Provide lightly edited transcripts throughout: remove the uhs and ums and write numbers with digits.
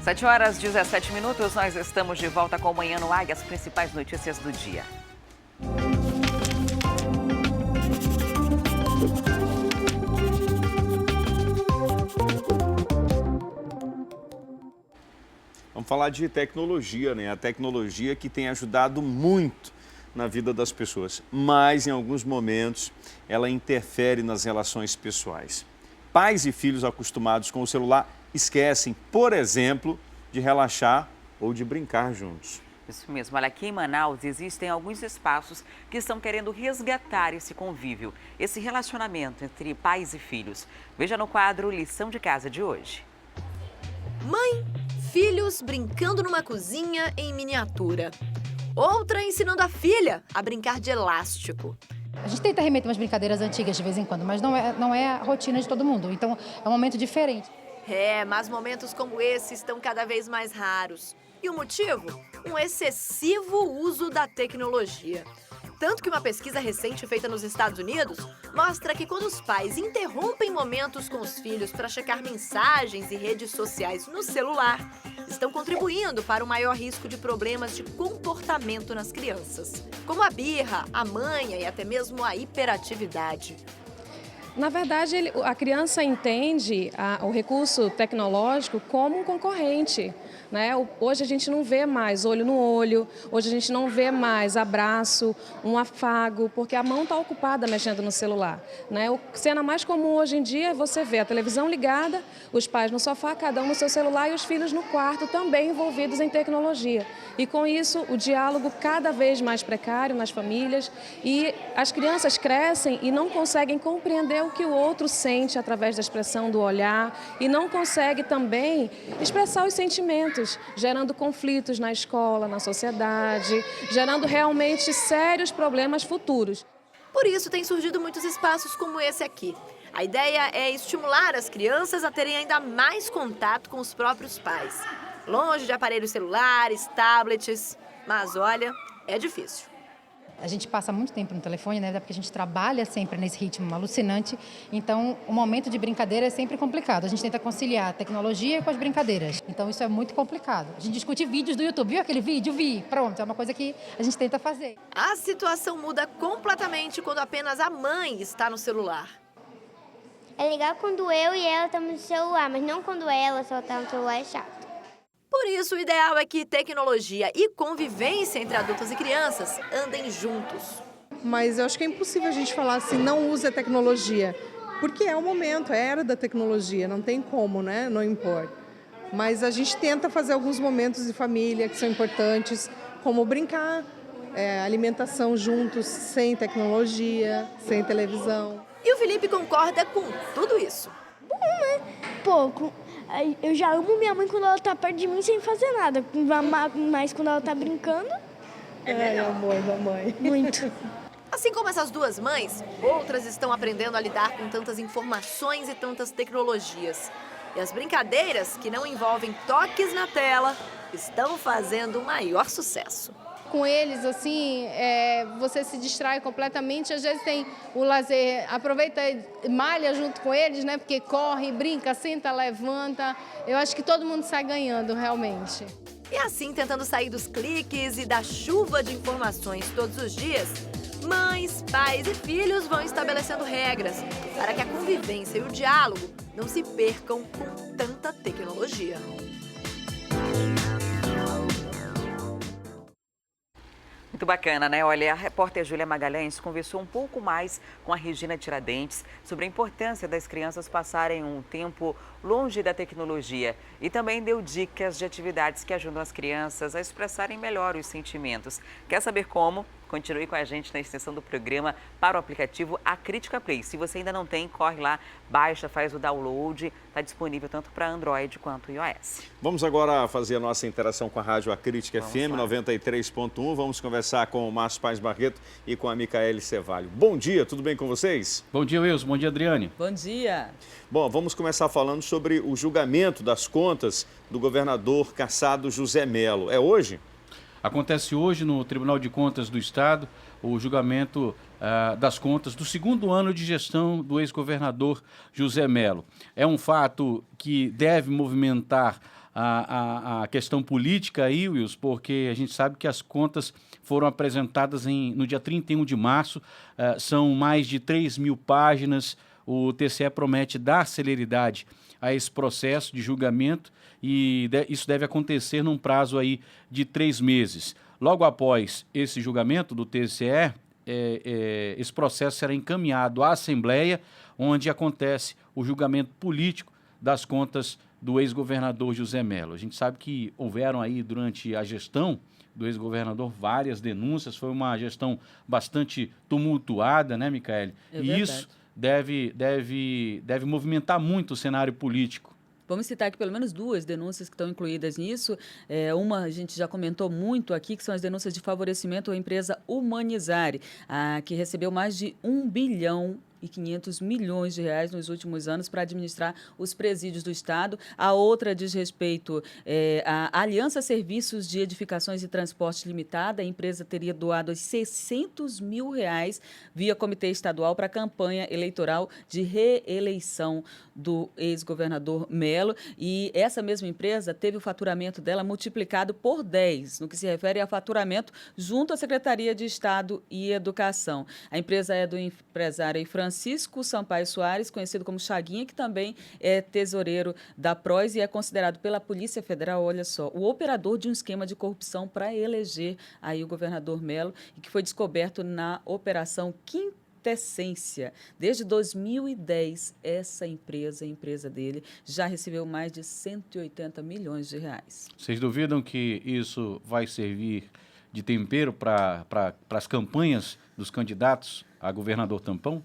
7h17, nós estamos de volta com o Manhã no Ar e as principais notícias do dia. Vamos falar de tecnologia, né? A tecnologia que tem ajudado muito na vida das pessoas, mas em alguns momentos ela interfere nas relações pessoais. Pais e filhos acostumados com o celular esquecem, por exemplo, de relaxar ou de brincar juntos. Isso mesmo. Olha, aqui em Manaus existem alguns espaços que estão querendo resgatar esse convívio, esse relacionamento entre pais e filhos. Veja no quadro Lição de Casa de hoje. Mãe, filhos brincando numa cozinha em miniatura. Outra ensinando a filha a brincar de elástico. A gente tenta remeter umas brincadeiras antigas de vez em quando, mas não é a rotina de todo mundo. Então, é um momento diferente. Mas momentos como esse estão cada vez mais raros. E o motivo? Um excessivo uso da tecnologia. Tanto que uma pesquisa recente feita nos Estados Unidos mostra que quando os pais interrompem momentos com os filhos para checar mensagens e redes sociais no celular, estão contribuindo para um maior risco de problemas de comportamento nas crianças, como a birra, a manha e até mesmo a hiperatividade. Na verdade, a criança entende o recurso tecnológico como um concorrente, né? Hoje a gente não vê mais olho no olho, hoje a gente não vê mais abraço, um afago, porque a mão está ocupada mexendo no celular, né? A cena mais comum hoje em dia é você ver a televisão ligada, os pais no sofá, cada um no seu celular e os filhos no quarto também envolvidos em tecnologia. E com isso, o diálogo cada vez mais precário nas famílias e as crianças crescem e não conseguem compreender o que o outro sente através da expressão do olhar e não consegue também expressar os sentimentos, gerando conflitos na escola, na sociedade, gerando realmente sérios problemas futuros. Por isso tem surgido muitos espaços como esse aqui. A ideia é estimular as crianças a terem ainda mais contato com os próprios pais, longe de aparelhos celulares, tablets, mas olha, é difícil. A gente passa muito tempo no telefone, né? Porque a gente trabalha sempre nesse ritmo alucinante. Então, o momento de brincadeira é sempre complicado. A gente tenta conciliar a tecnologia com as brincadeiras. Então, isso é muito complicado. A gente discute vídeos do YouTube. Viu aquele vídeo? Vi. Pronto, é uma coisa que a gente tenta fazer. A situação muda completamente quando apenas a mãe está no celular. É legal quando eu e ela estamos no celular, mas não quando ela só está no celular, é chato. Por isso, o ideal é que tecnologia e convivência entre adultos e crianças andem juntos. Mas eu acho que é impossível a gente falar assim, não use a tecnologia. Porque é o momento, é a era da tecnologia, não tem como, né? Não importa. Mas a gente tenta fazer alguns momentos de família que são importantes, como brincar, alimentação juntos, sem tecnologia, sem televisão. E o Felipe concorda com tudo isso. Bom, né? Pouco. Eu já amo minha mãe quando ela tá perto de mim sem fazer nada, mas quando ela tá brincando... É amor da mãe. Muito. Assim como essas duas mães, outras estão aprendendo a lidar com tantas informações e tantas tecnologias. E as brincadeiras, que não envolvem toques na tela, estão fazendo o maior sucesso. Com eles, assim, você se distrai completamente. Às vezes tem o lazer, aproveita, malha junto com eles, né? Porque corre, brinca, senta, levanta. Eu acho que todo mundo sai ganhando, realmente. E assim, tentando sair dos cliques e da chuva de informações todos os dias, mães, pais e filhos vão estabelecendo regras para que a convivência e o diálogo não se percam com tanta tecnologia. Muito bacana, né? Olha, a repórter Júlia Magalhães conversou um pouco mais com a Regina Tiradentes sobre a importância das crianças passarem um tempo longe da tecnologia e também deu dicas de atividades que ajudam as crianças a expressarem melhor os sentimentos. Quer saber como? Continue com a gente na extensão do programa para o aplicativo A Crítica Play. Se você ainda não tem, corre lá, baixa, faz o download. Está disponível tanto para Android quanto iOS. Vamos agora fazer a nossa interação com a Rádio A Crítica FM 93.1. Vamos conversar com o Márcio Paes Barreto e com a Micaele Cevalho. Bom dia, tudo bem com vocês? Bom dia, Wilson. Bom dia, Adriane. Bom dia. Bom, vamos começar falando sobre o julgamento das contas do governador cassado José Melo. É hoje? Acontece hoje no Tribunal de Contas do Estado o julgamento das contas do segundo ano de gestão do ex-governador José Melo. É um fato que deve movimentar a questão política aí, Wilson, porque a gente sabe que as contas foram apresentadas no dia 31 de março, são mais de 3.000 páginas. O TCE promete dar celeridade a esse processo de julgamento e isso deve acontecer num prazo aí de 3 meses. Logo após esse julgamento do TCE, esse processo será encaminhado à Assembleia, onde acontece o julgamento político das contas do ex-governador José Mello. A gente sabe que houveram aí, durante a gestão do ex-governador, várias denúncias, foi uma gestão bastante tumultuada, né, Micaele? E isso deve movimentar muito o cenário político. Vamos citar aqui pelo menos 2 denúncias que estão incluídas nisso. Uma a gente já comentou muito aqui, que são as denúncias de favorecimento à empresa Humanizare, que recebeu mais de 1 bilhão e 500 milhões de reais nos últimos anos para administrar os presídios do Estado. A outra diz respeito à Aliança Serviços de Edificações e Transportes Limitada. A empresa teria doado 600 mil reais via Comitê Estadual para a campanha eleitoral de reeleição do ex-governador Mello. E essa mesma empresa teve o faturamento dela multiplicado por 10, no que se refere a faturamento junto à Secretaria de Estado e Educação. A empresa é do empresário Francisco Sampaio Soares, conhecido como Chaguinha, que também é tesoureiro da PROS e é considerado pela Polícia Federal, olha só, o operador de um esquema de corrupção para eleger aí o governador Mello, e que foi descoberto na Operação Quintessência. Desde 2010, essa empresa, a empresa dele, já recebeu mais de 180 milhões de reais. Vocês duvidam que isso vai servir de tempero para as campanhas dos candidatos a governador tampão?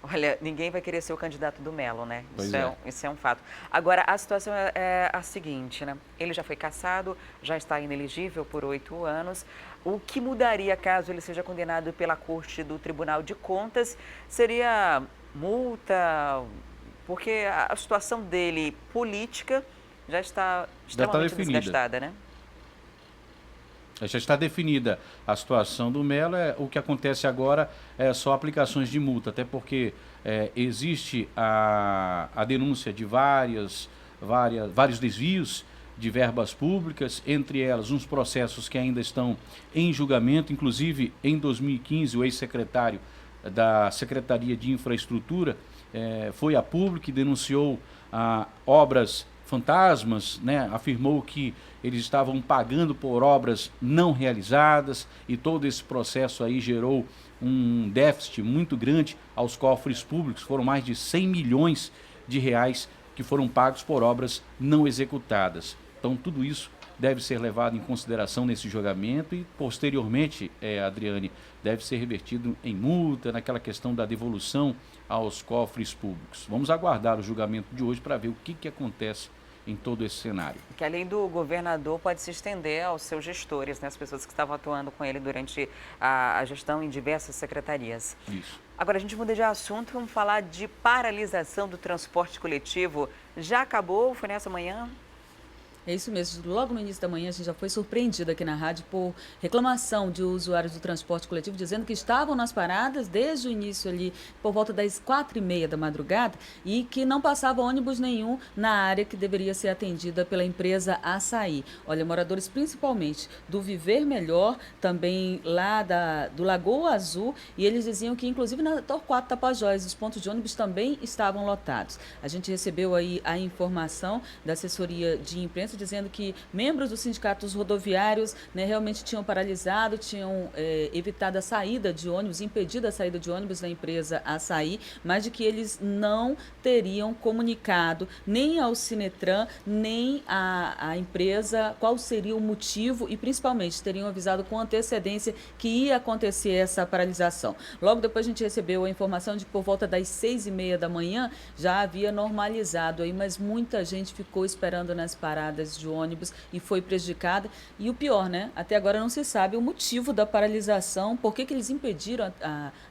Olha, ninguém vai querer ser o candidato do Mello, né? Isso é um fato. Agora, a situação é a seguinte, né? Ele já foi cassado, já está inelegível por 8 anos. O que mudaria caso ele seja condenado pela Corte do Tribunal de Contas seria multa, porque a situação dele política já está extremamente desgastada, né? Já está definida a situação do Mello. O que acontece agora é só aplicações de multa, até porque existe a denúncia de vários desvios de verbas públicas, entre elas uns processos que ainda estão em julgamento. Inclusive, em 2015, o ex-secretário da Secretaria de Infraestrutura foi a público e denunciou obras fantasmas, né? Afirmou que eles estavam pagando por obras não realizadas, e todo esse processo aí gerou um déficit muito grande aos cofres públicos. Foram mais de 100 milhões de reais que foram pagos por obras não executadas. Então, tudo isso deve ser levado em consideração nesse julgamento e, posteriormente, Adriane, deve ser revertido em multa, naquela questão da devolução aos cofres públicos. Vamos aguardar o julgamento de hoje para ver o que acontece em todo esse cenário. Que além do governador pode se estender aos seus gestores, né, as pessoas que estavam atuando com ele durante a gestão em diversas secretarias. Isso. Agora a gente muda de assunto, vamos falar de paralisação do transporte coletivo. Já acabou? Foi nessa manhã? É isso mesmo. Logo no início da manhã, a gente já foi surpreendido aqui na rádio por reclamação de usuários do transporte coletivo, dizendo que estavam nas paradas desde o início ali, por volta das 4h30 da madrugada, e que não passava ônibus nenhum na área que deveria ser atendida pela empresa Açaí. Olha, moradores principalmente do Viver Melhor, também lá do Lagoa Azul, e eles diziam que inclusive na Torquato Tapajós, os pontos de ônibus também estavam lotados. A gente recebeu aí a informação da assessoria de imprensa, dizendo que membros dos sindicatos rodoviários, né, realmente tinham paralisado, tinham evitado a saída de ônibus, impedido a saída de ônibus da empresa Açaí, mas de que eles não teriam comunicado nem ao Sinetran, nem à empresa qual seria o motivo e, principalmente, teriam avisado com antecedência que ia acontecer essa paralisação. Logo depois a gente recebeu a informação de que por volta das 6h30 da manhã já havia normalizado aí, mas muita gente ficou esperando nas paradas de ônibus e foi prejudicada. E o pior, né? Até agora não se sabe o motivo da paralisação, por que eles impediram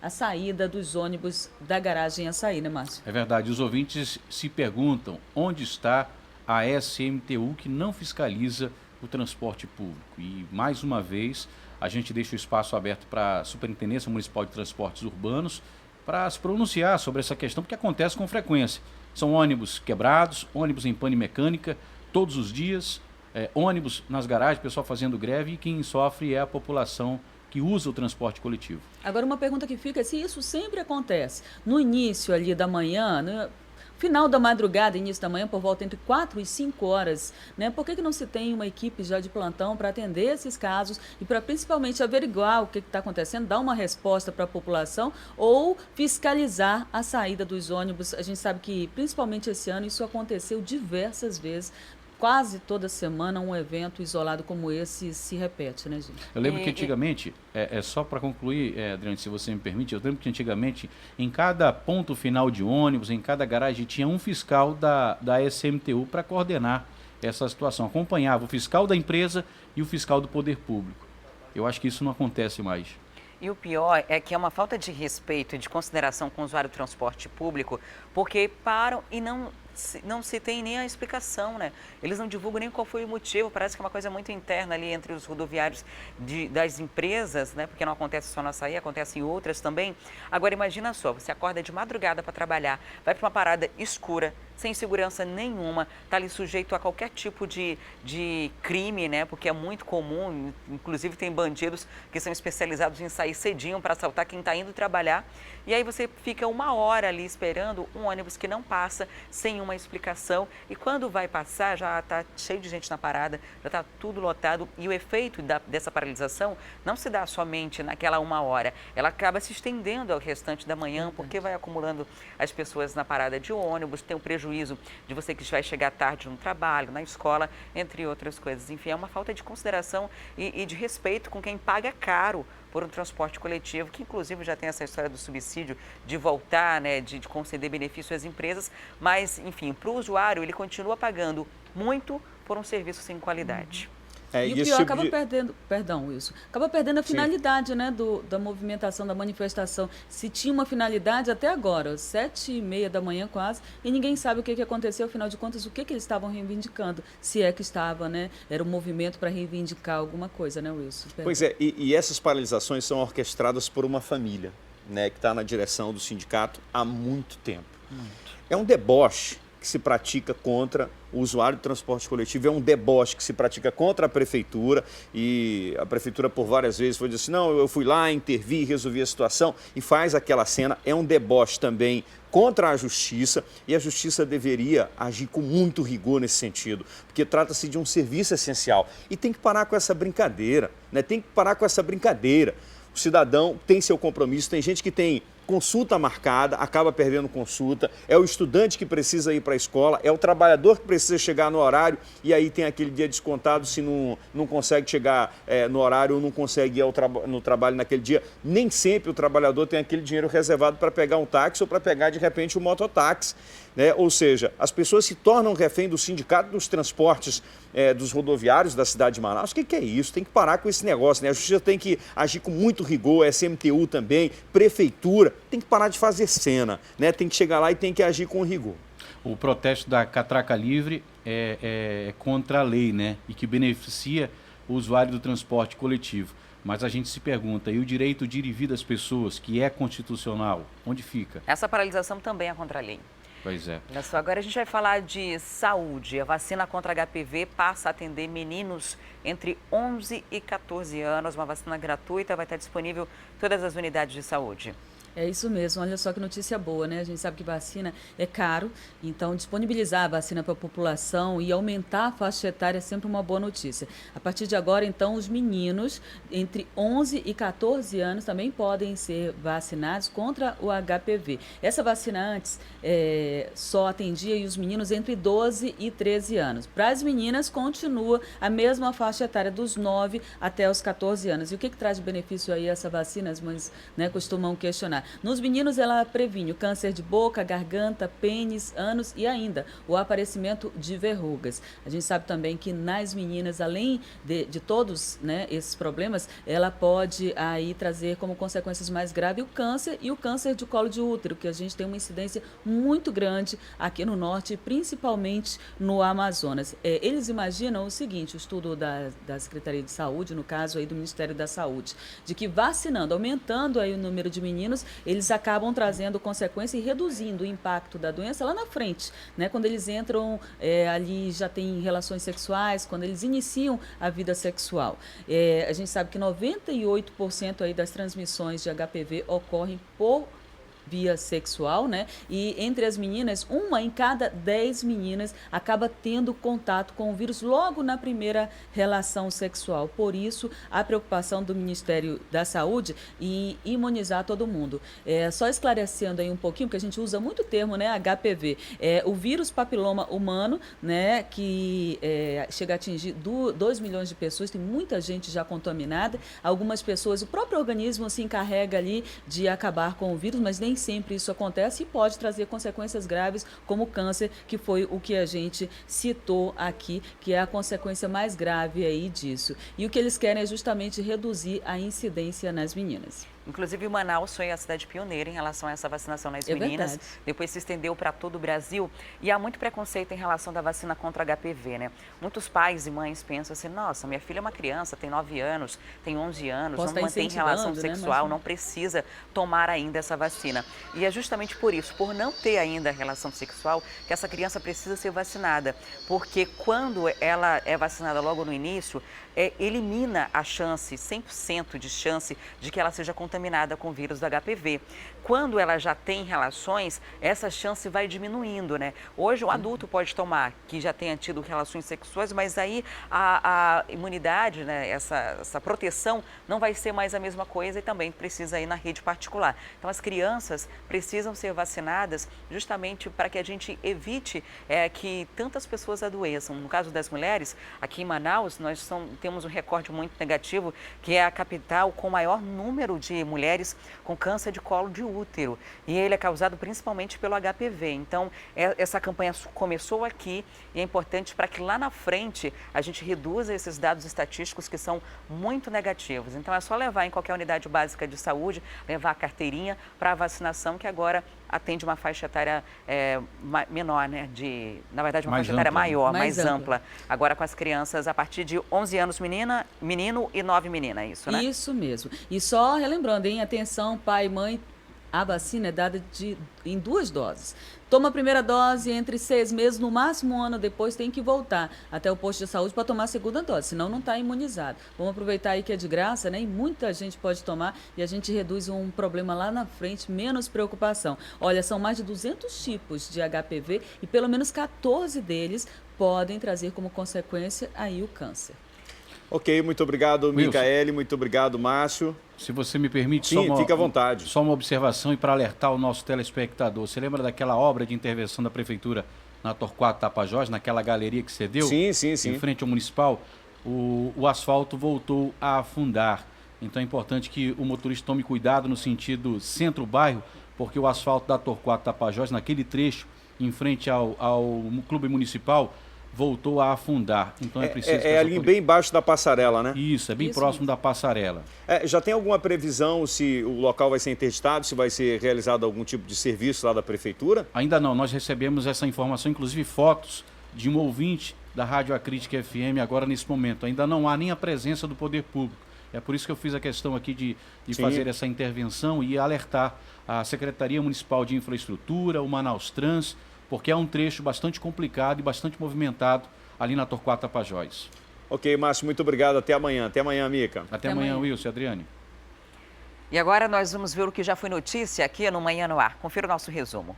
a saída dos ônibus da garagem Açaí, né, Márcio? É verdade. Os ouvintes se perguntam onde está a SMTU, que não fiscaliza o transporte público. E, mais uma vez, a gente deixa o espaço aberto para a Superintendência Municipal de Transportes Urbanos para se pronunciar sobre essa questão, porque acontece com frequência. São ônibus quebrados, ônibus em pane mecânica, todos os dias, ônibus nas garagens, pessoal fazendo greve, e quem sofre é a população que usa o transporte coletivo. Agora, uma pergunta que fica é se isso sempre acontece. No início ali da manhã, no final da madrugada, início da manhã, por volta entre 4 e 5 horas, né? Por que não se tem uma equipe já de plantão para atender esses casos e para principalmente averiguar o que está acontecendo, dar uma resposta para a população ou fiscalizar a saída dos ônibus? A gente sabe que, principalmente esse ano, isso aconteceu diversas vezes. Quase toda semana um evento isolado como esse se repete, né, gente? Eu lembro que antigamente, só para concluir, Adriane, se você me permite, eu lembro que antigamente, em cada ponto final de ônibus, em cada garagem, tinha um fiscal da SMTU para coordenar essa situação. Acompanhava o fiscal da empresa e o fiscal do poder público. Eu acho que isso não acontece mais. E o pior é que é uma falta de respeito e de consideração com o usuário do transporte público, porque param e não se tem nem a explicação, né? Eles não divulgam nem qual foi o motivo, parece que é uma coisa muito interna ali entre os rodoviários das empresas, né? Porque não acontece só na açaí, acontece em outras também. Agora imagina só, você acorda de madrugada para trabalhar, vai para uma parada escura, sem segurança nenhuma, está ali sujeito a qualquer tipo de crime, né? Porque é muito comum, inclusive tem bandidos que são especializados em sair cedinho para assaltar quem está indo trabalhar. E aí você fica 1 hora ali esperando um ônibus que não passa, sem uma explicação. E quando vai passar, já está cheio de gente na parada, já está tudo lotado. E o efeito dessa paralisação não se dá somente naquela 1 hora. Ela acaba se estendendo ao restante da manhã, porque vai acumulando as pessoas na parada de ônibus, tem o prejuízo de você que vai chegar tarde no trabalho, na escola, entre outras coisas. Enfim, é uma falta de consideração e de respeito com quem paga caro por um transporte coletivo, que inclusive já tem essa história do subsídio de voltar, né, de conceder benefício às empresas, mas, enfim, para o usuário, ele continua pagando muito por um serviço sem qualidade. E o pior, acaba perdendo, Wilson, acaba perdendo a finalidade, né, da movimentação, da manifestação. Se tinha uma finalidade até agora, 7h30 da manhã quase, e ninguém sabe o que aconteceu, afinal de contas, o que eles estavam reivindicando, se é que estava, né, era um movimento para reivindicar alguma coisa, né, Wilson? Pois é, e essas paralisações são orquestradas por uma família, né, que está na direção do sindicato há muito tempo. É um deboche que se pratica contra o usuário do transporte coletivo, é um deboche que se pratica contra a prefeitura, e a prefeitura por várias vezes foi dizer assim, não, eu fui lá, intervi, resolvi a situação, e faz aquela cena. É um deboche também contra a justiça, e a justiça deveria agir com muito rigor nesse sentido, porque trata-se de um serviço essencial, e tem que parar com essa brincadeira, né? Tem que parar com essa brincadeira. O cidadão tem seu compromisso, tem gente que tem consulta marcada, acaba perdendo consulta, é o estudante que precisa ir para a escola, é o trabalhador que precisa chegar no horário e aí tem aquele dia descontado se não consegue chegar no horário ou não consegue ir no trabalho naquele dia. Nem sempre o trabalhador tem aquele dinheiro reservado para pegar um táxi ou para pegar de repente um mototáxi, né? Ou seja, as pessoas se tornam refém do sindicato dos transportes dos rodoviários da cidade de Manaus. O que é isso? Tem que parar com esse negócio, né? A justiça tem que agir com muito rigor, SMTU também, prefeitura, tem que parar de fazer cena, né? Tem que chegar lá e tem que agir com rigor. O protesto da Catraca Livre é contra a lei, né? E que beneficia o usuário do transporte coletivo. Mas a gente se pergunta, e o direito de ir e vir das pessoas, que é constitucional, onde fica? Essa paralisação também é contra a lei. Pois é. Olha só, agora a gente vai falar de saúde. A vacina contra HPV passa a atender meninos entre 11 e 14 anos. Uma vacina gratuita, vai estar disponível em todas as unidades de saúde. É isso mesmo, olha só que notícia boa, né? A gente sabe que vacina é caro, então disponibilizar a vacina para a população e aumentar a faixa etária é sempre uma boa notícia. A partir de agora, então, os meninos entre 11 e 14 anos também podem ser vacinados contra o HPV. Essa vacina antes só atendia os meninos entre 12 e 13 anos. Para as meninas, continua a mesma faixa etária dos 9 até os 14 anos. E o que traz de benefício aí essa vacina? As mães, né, costumam questionar. Nos meninos, ela previne o câncer de boca, garganta, pênis, ânus e ainda o aparecimento de verrugas. A gente sabe também que nas meninas, além de todos, né, esses problemas, ela pode aí trazer como consequências mais graves o câncer e o câncer de colo de útero, que a gente tem uma incidência muito grande aqui no norte, principalmente no Amazonas. Eles imaginam o seguinte, o estudo da Secretaria de Saúde, no caso aí do Ministério da Saúde, de que vacinando, aumentando aí o número de meninos, eles acabam trazendo consequência e reduzindo o impacto da doença lá na frente, né? Quando eles entram ali, já tem relações sexuais, quando eles iniciam a vida sexual. A gente sabe que 98% aí das transmissões de HPV ocorrem por via sexual, né? E entre as meninas, 1 em cada 10 meninas acaba tendo contato com o vírus logo na primeira relação sexual. Por isso, a preocupação do Ministério da Saúde em imunizar todo mundo. Só esclarecendo aí um pouquinho, porque a gente usa muito o termo, né? HPV. O vírus papiloma humano, né? Que chega a atingir 2 milhões de pessoas, tem muita gente já contaminada. Algumas pessoas, o próprio organismo se encarrega ali de acabar com o vírus, mas nem sempre isso acontece e pode trazer consequências graves como câncer, que foi o que a gente citou aqui, que é a consequência mais grave aí disso. E o que eles querem é justamente reduzir a incidência nas meninas. Inclusive, Manaus foi a cidade pioneira em relação a essa vacinação nas meninas. Verdade. Depois se estendeu para todo o Brasil. E há muito preconceito em relação da vacina contra HPV, né? Muitos pais e mães pensam assim, nossa, minha filha é uma criança, tem 9 anos, tem 11 anos, não mantém relação sexual, né? Não precisa tomar ainda essa vacina. E é justamente por isso, por não ter ainda relação sexual, que essa criança precisa ser vacinada. Porque quando ela é vacinada logo no início, elimina a chance, 100% de chance de que ela seja contaminada com o vírus do HPV. Quando ela já tem relações, essa chance vai diminuindo, né? Hoje o adulto pode tomar, que já tenha tido relações sexuais, mas aí a imunidade, né, essa proteção não vai ser mais a mesma coisa e também precisa ir na rede particular. Então as crianças precisam ser vacinadas justamente para que a gente evite que tantas pessoas adoeçam. No caso das mulheres, aqui em Manaus, nós temos um recorde muito negativo, que é a capital com o maior número de mulheres com câncer de colo de útero. E ele é causado principalmente pelo HPV. Então, essa campanha começou aqui e é importante para que lá na frente a gente reduza esses dados estatísticos que são muito negativos. Então, é só levar em qualquer unidade básica de saúde, levar a carteirinha para a vacinação, que agora atende uma faixa etária menor, né? Na verdade, uma faixa etária maior, mais ampla. Agora com as crianças a partir de 11 anos menino e 9 menina, é isso, né? Isso mesmo. E só relembrando, hein? Atenção, pai e mãe, a vacina é dada em 2 doses. Toma a primeira dose, entre 6 meses, no máximo 1 ano depois, tem que voltar até o posto de saúde para tomar a segunda dose, senão não está imunizado. Vamos aproveitar aí que é de graça, né? E muita gente pode tomar e a gente reduz um problema lá na frente, menos preocupação. Olha, são mais de 200 tipos de HPV e pelo menos 14 deles podem trazer como consequência aí o câncer. Ok, muito obrigado, Micaele, muito obrigado, Márcio. Se você me permite, sim, fica à vontade. Só uma observação e para alertar o nosso telespectador. Você lembra daquela obra de intervenção da Prefeitura na Torquato Tapajós, naquela galeria que cedeu? Sim. Em frente ao Municipal, o asfalto voltou a afundar. Então é importante que o motorista tome cuidado no sentido centro-bairro, porque o asfalto da Torquato Tapajós, naquele trecho, em frente ao Clube Municipal, voltou a afundar. Então é preciso... ali bem embaixo da passarela, né? Isso, é bem próximo da passarela. Já tem alguma previsão se o local vai ser interditado, se vai ser realizado algum tipo de serviço lá da Prefeitura? Ainda não, nós recebemos essa informação, inclusive fotos de um ouvinte da Rádio Acrítica FM agora nesse momento. Ainda não há nem a presença do poder público. É por isso que eu fiz a questão aqui de fazer essa intervenção e alertar a Secretaria Municipal de Infraestrutura, o Manaus Trans, porque é um trecho bastante complicado e bastante movimentado ali na Torquato Tapajós. Ok, Márcio, muito obrigado. Até amanhã. Até amanhã, Mica. Até amanhã, Wilson e Adriane. E agora nós vamos ver o que já foi notícia aqui no Manhã no Ar. Confira o nosso resumo.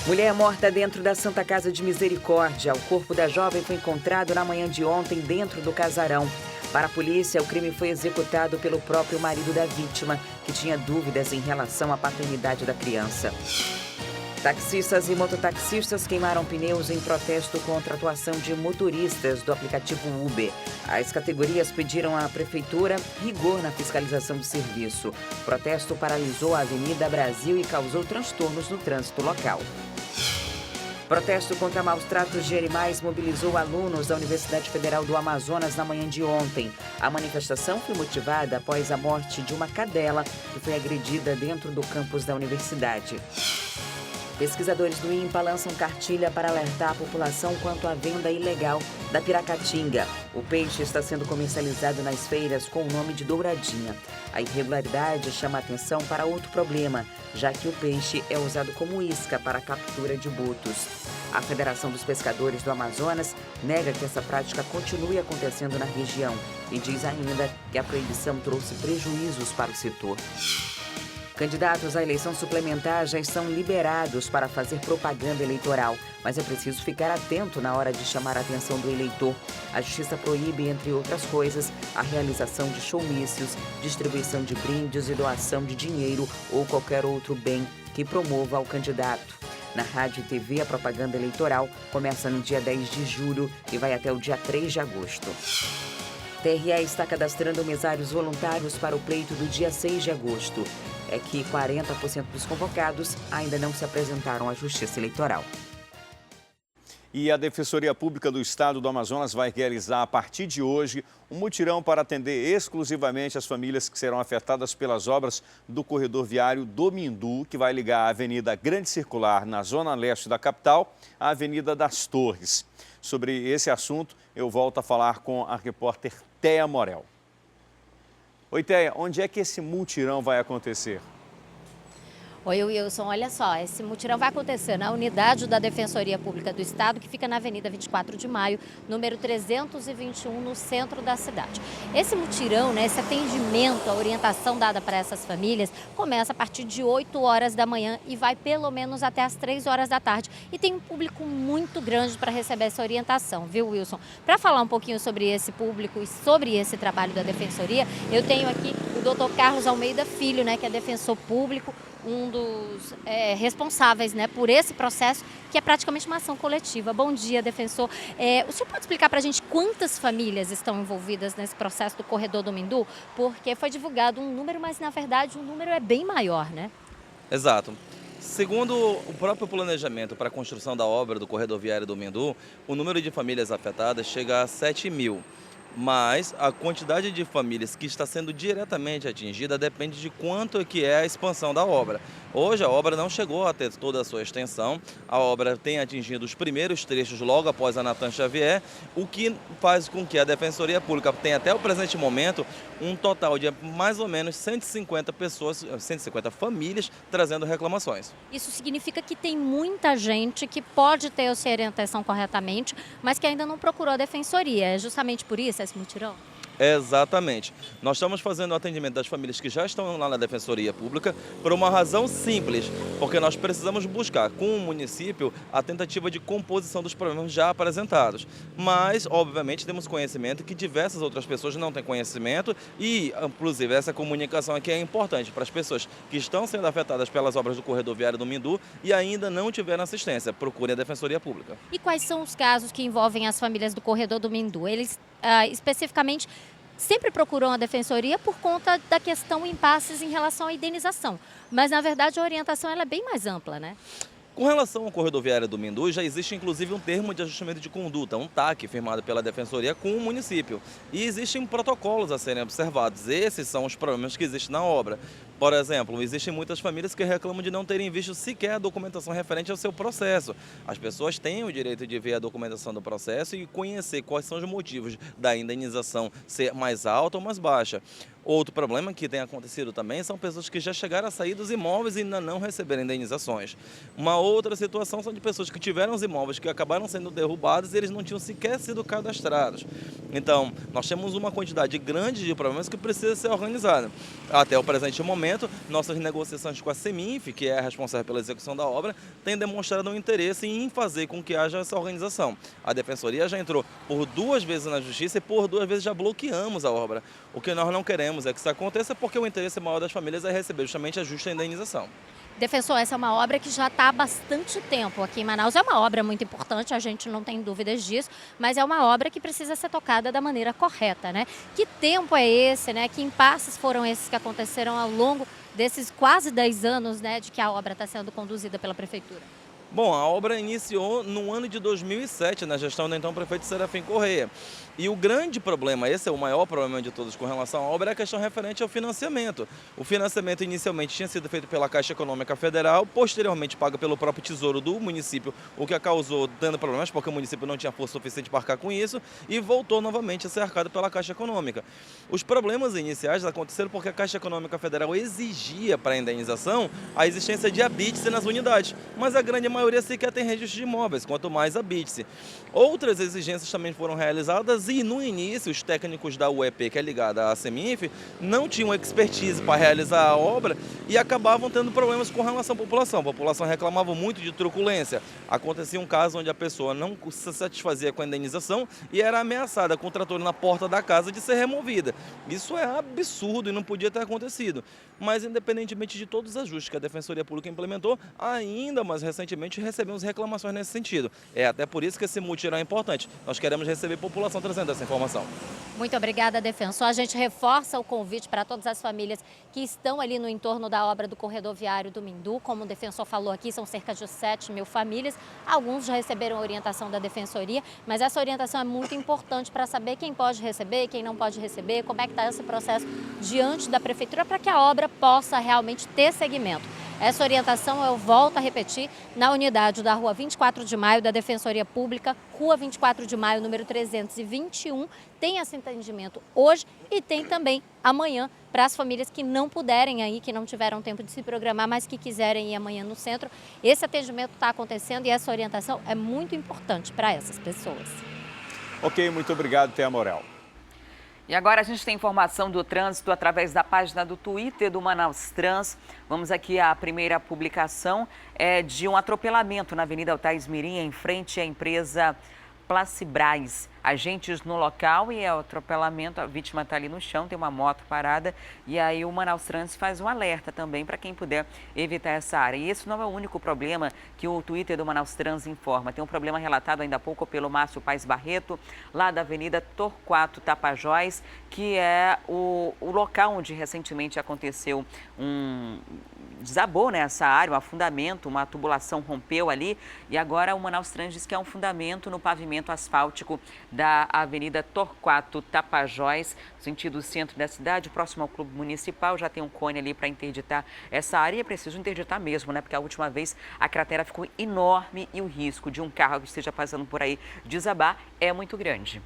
Mulher morta dentro da Santa Casa de Misericórdia. O corpo da jovem foi encontrado na manhã de ontem dentro do casarão. Para a polícia, o crime foi executado pelo próprio marido da vítima, que tinha dúvidas em relação à paternidade da criança. Taxistas e mototaxistas queimaram pneus em protesto contra a atuação de motoristas do aplicativo Uber. As categorias pediram à prefeitura rigor na fiscalização do serviço. O protesto paralisou a Avenida Brasil e causou transtornos no trânsito local. Protesto contra maus tratos de animais mobilizou alunos da Universidade Federal do Amazonas na manhã de ontem. A manifestação foi motivada após a morte de uma cadela que foi agredida dentro do campus da universidade. Pesquisadores do INPA lançam cartilha para alertar a população quanto à venda ilegal da piracatinga. O peixe está sendo comercializado nas feiras com o nome de douradinha. A irregularidade chama a atenção para outro problema, já que o peixe é usado como isca para a captura de botos. A Federação dos Pescadores do Amazonas nega que essa prática continue acontecendo na região e diz ainda que a proibição trouxe prejuízos para o setor. Candidatos à eleição suplementar já estão liberados para fazer propaganda eleitoral, mas é preciso ficar atento na hora de chamar a atenção do eleitor. A Justiça proíbe, entre outras coisas, a realização de showmícios, distribuição de brindes e doação de dinheiro ou qualquer outro bem que promova ao candidato. Na rádio e TV, a propaganda eleitoral começa no dia 10 de julho e vai até o dia 3 de agosto. TRE está cadastrando mesários voluntários para o pleito do dia 6 de agosto. É que 40% dos convocados ainda não se apresentaram à Justiça Eleitoral. E a Defensoria Pública do Estado do Amazonas vai realizar, a partir de hoje, um mutirão para atender exclusivamente as famílias que serão afetadas pelas obras do corredor viário do Mindu, que vai ligar a Avenida Grande Circular, na zona leste da capital, à Avenida das Torres. Sobre esse assunto, eu volto a falar com a repórter Téia Morel. Oi, Téia, onde é que esse mutirão vai acontecer? Oi, Wilson, olha só, esse mutirão vai acontecer na unidade da Defensoria Pública do Estado, que fica na Avenida 24 de Maio, número 321, no centro da cidade. Esse mutirão, esse atendimento, a orientação dada para essas famílias, começa a partir de 8 horas da manhã e vai pelo menos até as 3 horas da tarde. E tem um público muito grande para receber essa orientação, viu, Wilson? Para falar um pouquinho sobre esse público e sobre esse trabalho da Defensoria, eu tenho aqui o Dr. Carlos Almeida Filho, que é defensor público, um dos responsáveis por esse processo, que é praticamente uma ação coletiva. Bom dia, defensor. O senhor pode explicar para a gente quantas famílias estão envolvidas nesse processo do corredor do Mindu? Porque foi divulgado um número, mas na verdade o número é bem maior, né? Exato. Segundo o próprio planejamento para a construção da obra do corredor viário do Mindu, o número de famílias afetadas chega a 7 mil. Mas a quantidade de famílias que está sendo diretamente atingida depende de quanto que é a expansão da obra. Hoje a obra não chegou a ter toda a sua extensão, a obra tem atingido os primeiros trechos logo após a Nathan Xavier, o que faz com que a Defensoria Pública tenha até o presente momento um total de mais ou menos 150 pessoas, 150 famílias trazendo reclamações. Isso significa que tem muita gente que pode ter a sua orientação corretamente, mas que ainda não procurou a Defensoria. É justamente por isso esse mutirão? Exatamente. Nós estamos fazendo o atendimento das famílias que já estão lá na Defensoria Pública por uma razão simples, porque nós precisamos buscar com o município a tentativa de composição dos problemas já apresentados. Mas, obviamente, temos conhecimento que diversas outras pessoas não têm conhecimento e, inclusive, essa comunicação aqui é importante para as pessoas que estão sendo afetadas pelas obras do corredor viário do Mindu e ainda não tiveram assistência. Procurem a Defensoria Pública. E quais são os casos que envolvem as famílias do corredor do Mindu? Eles, especificamente, sempre procuram a Defensoria por conta da questão impasses em relação à indenização. Mas, na verdade, a orientação ela é bem mais ampla, né? Com relação ao corredor viário do Mindu, já existe inclusive um termo de ajustamento de conduta, um TAC, firmado pela Defensoria com o município. E existem protocolos a serem observados. Esses são os problemas que existem na obra. Por exemplo, existem muitas famílias que reclamam de não terem visto sequer a documentação referente ao seu processo. As pessoas têm o direito de ver a documentação do processo e conhecer quais são os motivos da indenização ser mais alta ou mais baixa. Outro problema que tem acontecido também são pessoas que já chegaram a sair dos imóveis e ainda não receberam indenizações. Uma outra situação são de pessoas que tiveram os imóveis que acabaram sendo derrubados e eles não tinham sequer sido cadastrados. Então, nós temos uma quantidade grande de problemas que precisa ser organizada. Até o presente momento, nossas negociações com a Seminf, que é a responsável pela execução da obra, têm demonstrado um interesse em fazer com que haja essa organização. A Defensoria já entrou por 2 vezes na Justiça e por 2 vezes já bloqueamos a obra. O que nós não queremos é que isso aconteça porque o interesse maior das famílias é receber justamente a justa indenização. Defensor, essa é uma obra que já está há bastante tempo aqui em Manaus. É uma obra muito importante, a gente não tem dúvidas disso, mas é uma obra que precisa ser tocada da maneira correta, né? Que tempo é esse, né? Que impasses foram esses que aconteceram ao longo desses quase 10 anos, né, de que a obra está sendo conduzida pela Prefeitura? Bom, a obra iniciou no ano de 2007, na gestão do então prefeito Serafim Correia. E o grande problema, esse é o maior problema de todos com relação à obra, é a questão referente ao financiamento. O financiamento inicialmente tinha sido feito pela Caixa Econômica Federal, posteriormente pago pelo próprio Tesouro do município, o que causou dando problemas, porque o município não tinha força suficiente para arcar com isso, e voltou novamente a ser arcado pela Caixa Econômica. Os problemas iniciais aconteceram porque a Caixa Econômica Federal exigia para a indenização a existência de habite-se nas unidades, mas a grande maioria sequer tem registro de imóveis, quanto mais habite-se. Outras exigências também foram realizadas e no início os técnicos da UEP, que é ligada à CEMINF, não tinham expertise para realizar a obra e acabavam tendo problemas com relação à população. A população reclamava muito de truculência. Acontecia um caso onde a pessoa não se satisfazia com a indenização e era ameaçada com o trator na porta da casa de ser removida. Isso é absurdo e não podia ter acontecido. Mas independentemente de todos os ajustes que a Defensoria Pública implementou, ainda mais recentemente recebemos reclamações nesse sentido. É até por isso que esse mutirão é importante. Nós queremos receber a população trazendo essa informação. Muito obrigada, defensor. A gente reforça o convite para todas as famílias que estão ali no entorno da obra do corredor viário do Mindu. Como o defensor falou aqui, são cerca de 7 mil famílias. Alguns já receberam orientação da Defensoria, mas essa orientação é muito importante para saber quem pode receber, quem não pode receber, como é que está esse processo diante da Prefeitura para que a obra possa realmente ter seguimento. Essa orientação, eu volto a repetir, na unidade da Rua 24 de Maio, da Defensoria Pública, Rua 24 de Maio, número 321, tem esse atendimento hoje e tem também amanhã para as famílias que não puderem ir, que não tiveram tempo de se programar, mas que quiserem ir amanhã no centro. Esse atendimento está acontecendo e essa orientação é muito importante para essas pessoas. Ok, muito obrigado, Thea Morel. E agora a gente tem informação do trânsito através da página do Twitter do Manaus Trans. Vamos aqui à primeira publicação, de um atropelamento na Avenida Altair Mirim, em frente à empresa Placibras. Agentes no local e o atropelamento, a vítima está ali no chão, tem uma moto parada e aí o Manaus Trans faz um alerta também para quem puder evitar essa área. E esse não é o único problema que o Twitter do Manaus Trans informa. Tem um problema relatado ainda há pouco pelo Márcio Paes Barreto, lá da Avenida Torquato Tapajós, que é o local onde recentemente aconteceu desabou, né, essa área, um afundamento, uma tubulação rompeu ali e agora o Manaus Trans diz que é um fundamento no pavimento asfáltico da Avenida Torquato Tapajós, sentido centro da cidade, próximo ao Clube Municipal. Já tem um cone ali para interditar essa área e é preciso interditar mesmo, né, porque a última vez a cratera ficou enorme e o risco de um carro que esteja passando por aí desabar é muito grande.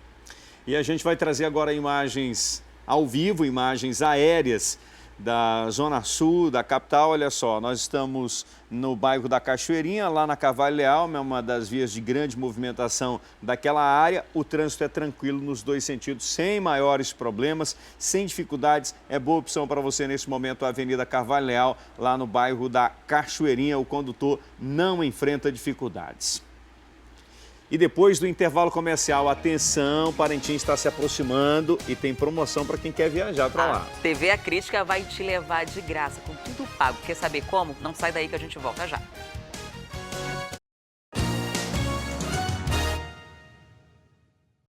E a gente vai trazer agora imagens ao vivo, imagens aéreas da Zona Sul, da capital. Olha só, nós estamos no bairro da Cachoeirinha, lá na Carvalho Leal, é uma das vias de grande movimentação daquela área. O trânsito é tranquilo nos dois sentidos, sem maiores problemas, sem dificuldades. É boa opção para você nesse momento a Avenida Carvalho Leal, lá no bairro da Cachoeirinha. O condutor não enfrenta dificuldades. E depois do intervalo comercial, atenção, Parintins está se aproximando e tem promoção para quem quer viajar para lá. A TV A Crítica vai te levar de graça, com tudo pago. Quer saber como? Não sai daí que a gente volta já.